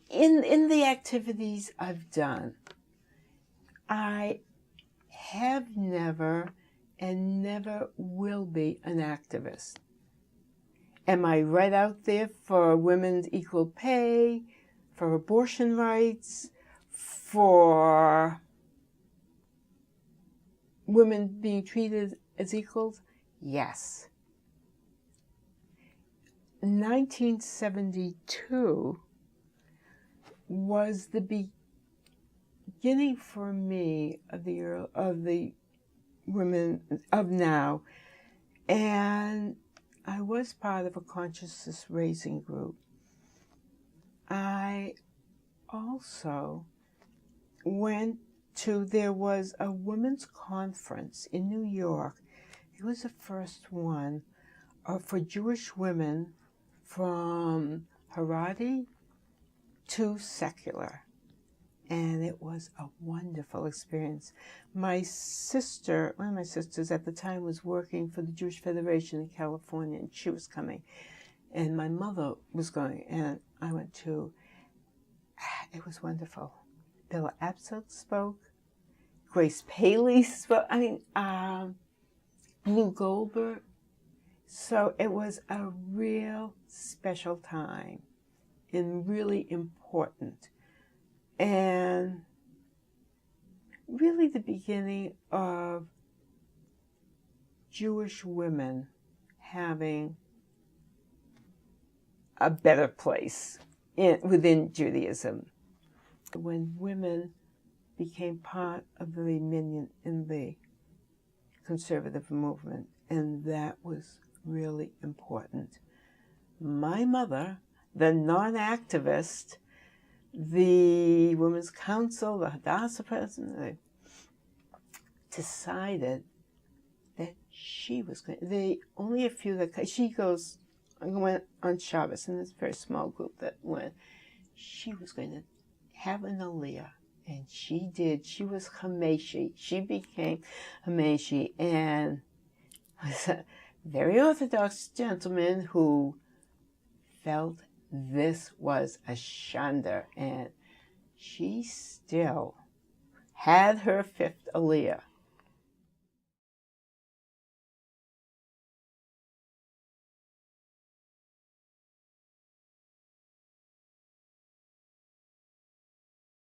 in the activities I've done, I have never and never will be an activist. Am I right out there for women's equal pay, for abortion rights, for women being treated as equals? Yes. 1972 was the beginning for me of the women of now, and I was part of a consciousness raising group. I also there was a women's conference in New York. It was the first one for Jewish women from Haredi to secular. And it was a wonderful experience. One of my sisters at the time was working for the Jewish Federation in California, and she was coming. And my mother was going, and I went too. It was wonderful. Bella Abzug spoke. Grace Paley spoke. Blue Goldberg. So it was a real special time and really important. And really the beginning of Jewish women having a better place within Judaism. When women became part of the minyan in the conservative movement, and that was really important. My mother, the non-activist, the Women's Council, the Hadassah president, decided that she was going. Only a few that she went on Shabbos, and it's a very small group that went. She was going to have an aliyah, and she did. She was Hameshi. She became Hameshi, and was a very Orthodox gentleman who felt this was a shanda, and she still had her fifth aliyah.